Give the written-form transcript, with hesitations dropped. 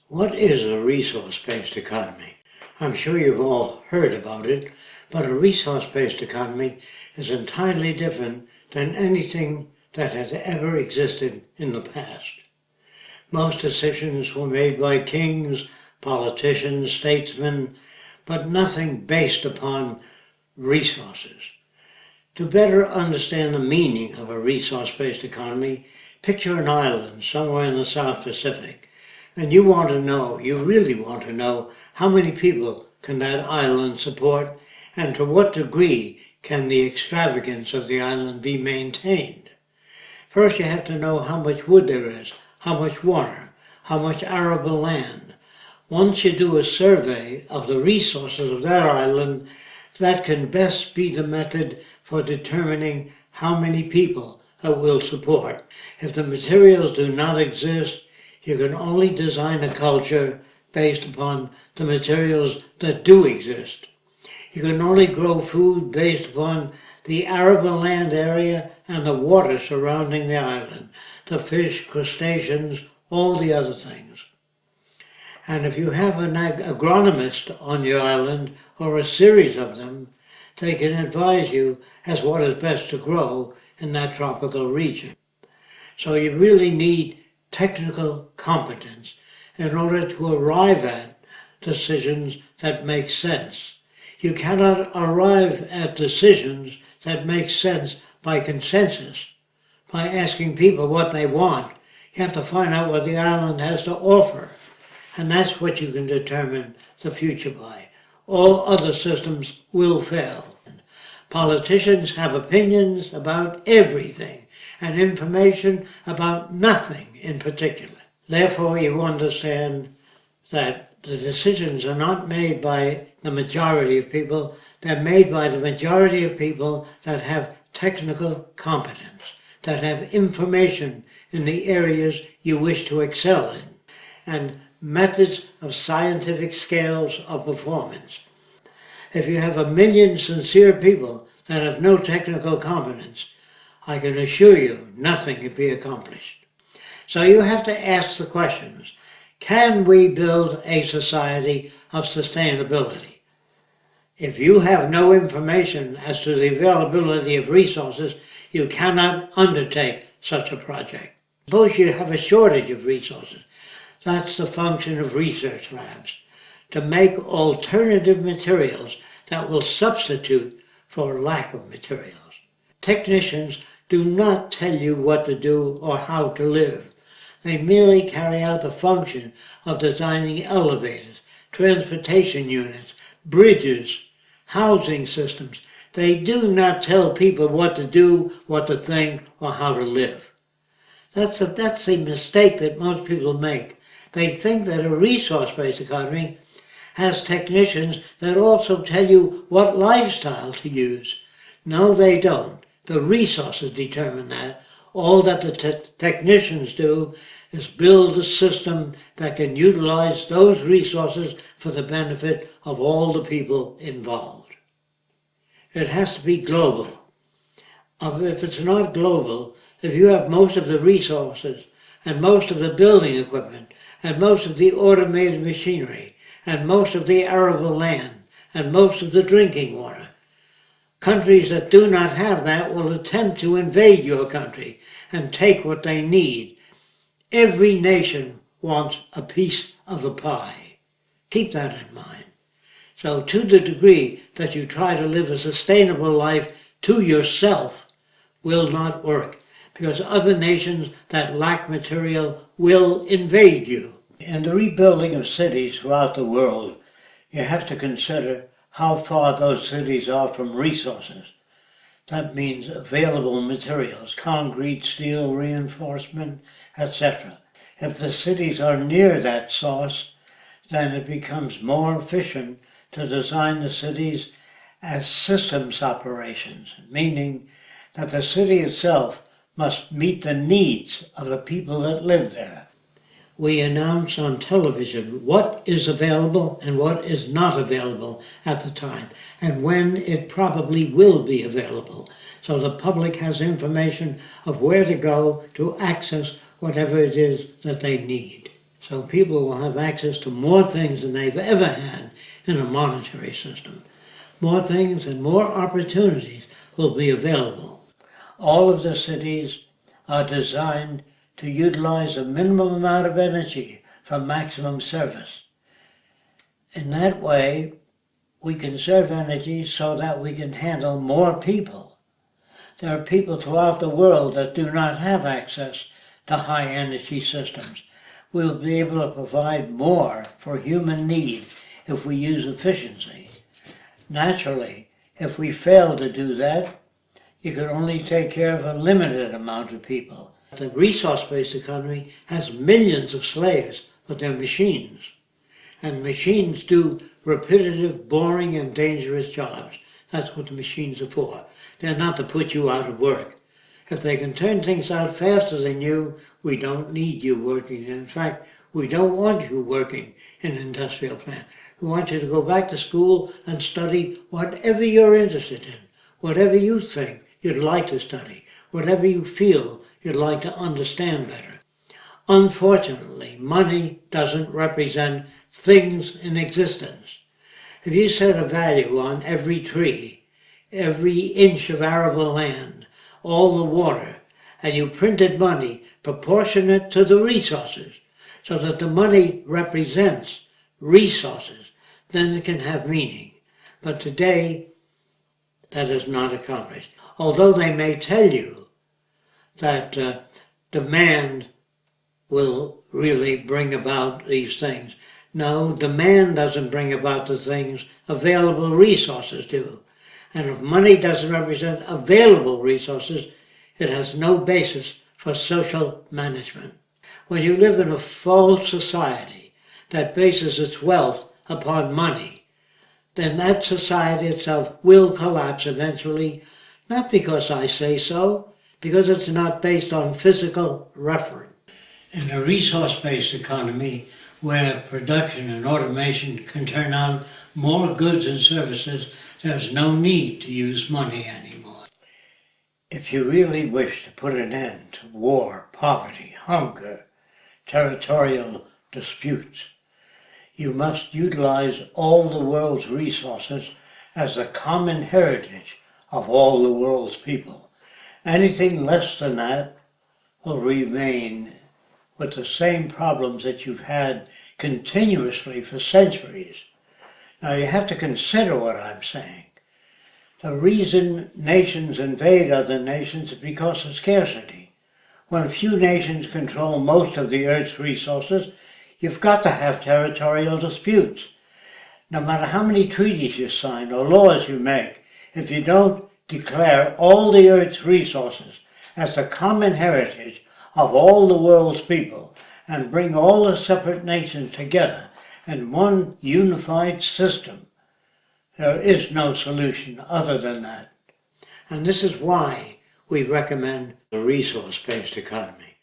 What is a resource-based economy? I'm sure you've all heard about it, but a resource-based economy is entirely different than anything that has ever existed in the past. Most decisions were made by kings, politicians, statesmen, but nothing based upon resources. To better understand the meaning of a resource-based economy, picture an island somewhere in the South Pacific. And you really want to know how many people can that island support and to what degree can the extravagance of the island be maintained. First you have to know how much wood there is, how much water, how much arable land. Once you do a survey of the resources of that island, that can best be the method for determining how many people it will support. If the materials do not exist, you can only design a culture based upon the materials that do exist. You can only grow food based upon the arable land area and the water surrounding the island, the fish, crustaceans, all the other things. And if you have an agronomist on your island, or a series of them, they can advise you as what is best to grow in that tropical region. So you really need technical competence in order to arrive at decisions that make sense. You cannot arrive at decisions that make sense by consensus, by asking people what they want. You have to find out what the island has to offer. And that's what you can determine the future by. All other systems will fail. Politicians have opinions about everything and information about nothing in particular. Therefore, you understand that the decisions are not made by the majority of people, they're made by the majority of people that have technical competence, that have information in the areas you wish to excel in, and methods of scientific scales of performance. If you have 1 million sincere people that have no technical competence, I can assure you nothing can be accomplished. So you have to ask the questions, can we build a society of sustainability? If you have no information as to the availability of resources, you cannot undertake such a project. Suppose you have a shortage of resources. That's the function of research labs, to make alternative materials that will substitute for lack of materials. Technicians do not tell you what to do or how to live. They merely carry out the function of designing elevators, transportation units, bridges, housing systems. They do not tell people what to do, what to think, or how to live. That's a mistake that most people make. They think that a resource-based economy has technicians that also tell you what lifestyle to use. No, they don't. The resources determine that. All that the technicians do is build a system that can utilize those resources for the benefit of all the people involved. It has to be global. If it's not global, if you have most of the resources and most of the building equipment and most of the automated machinery and most of the arable land and most of the drinking water, countries that do not have that will attempt to invade your country and take what they need. Every nation wants a piece of the pie. Keep that in mind. So to the degree that you try to live a sustainable life to yourself will not work, because other nations that lack material will invade you. In the rebuilding of cities throughout the world, you have to consider how far those cities are from resources. That means available materials, concrete, steel, reinforcement, etc. If the cities are near that source, then it becomes more efficient to design the cities as systems operations, meaning that the city itself must meet the needs of the people that live there. We announce on television what is available and what is not available at the time, and when it probably will be available, so the public has information of where to go to access whatever it is that they need. So people will have access to more things than they've ever had in a monetary system. More things and more opportunities will be available. All of the cities are designed to utilize a minimum amount of energy for maximum service. In that way, we conserve energy so that we can handle more people. There are people throughout the world that do not have access to high energy systems. We'll be able to provide more for human need if we use efficiency. Naturally, if we fail to do that, you can only take care of a limited amount of people. The resource-based economy has millions of slaves, but they're machines. And machines do repetitive, boring, and dangerous jobs. That's what the machines are for. They're not to put you out of work. If they can turn things out faster than you, we don't need you working. In fact, we don't want you working in an industrial plant. We want you to go back to school and study whatever you're interested in, whatever you think you'd like to study, whatever you feel you'd like to understand better. Unfortunately, money doesn't represent things in existence. If you set a value on every tree, every inch of arable land, all the water, and you printed money proportionate to the resources, so that the money represents resources, then it can have meaning. But today, that is not accomplished. Although they may tell you that demand will really bring about these things. No, demand doesn't bring about the things, available resources do. And if money doesn't represent available resources, it has no basis for social management. When you live in a false society that bases its wealth upon money, then that society itself will collapse eventually, not because I say so, because it's not based on physical reference. In a resource-based economy, where production and automation can turn out more goods and services, there's no need to use money anymore. If you really wish to put an end to war, poverty, hunger, territorial disputes, you must utilize all the world's resources as a common heritage of all the world's people. Anything less than that will remain with the same problems that you've had continuously for centuries. Now you have to consider what I'm saying. The reason nations invade other nations is because of scarcity. When few nations control most of the Earth's resources, you've got to have territorial disputes. No matter how many treaties you sign or laws you make, if you don't declare all the Earth's resources as the common heritage of all the world's people and bring all the separate nations together in one unified system, there is no solution other than that. And this is why we recommend a resource-based economy.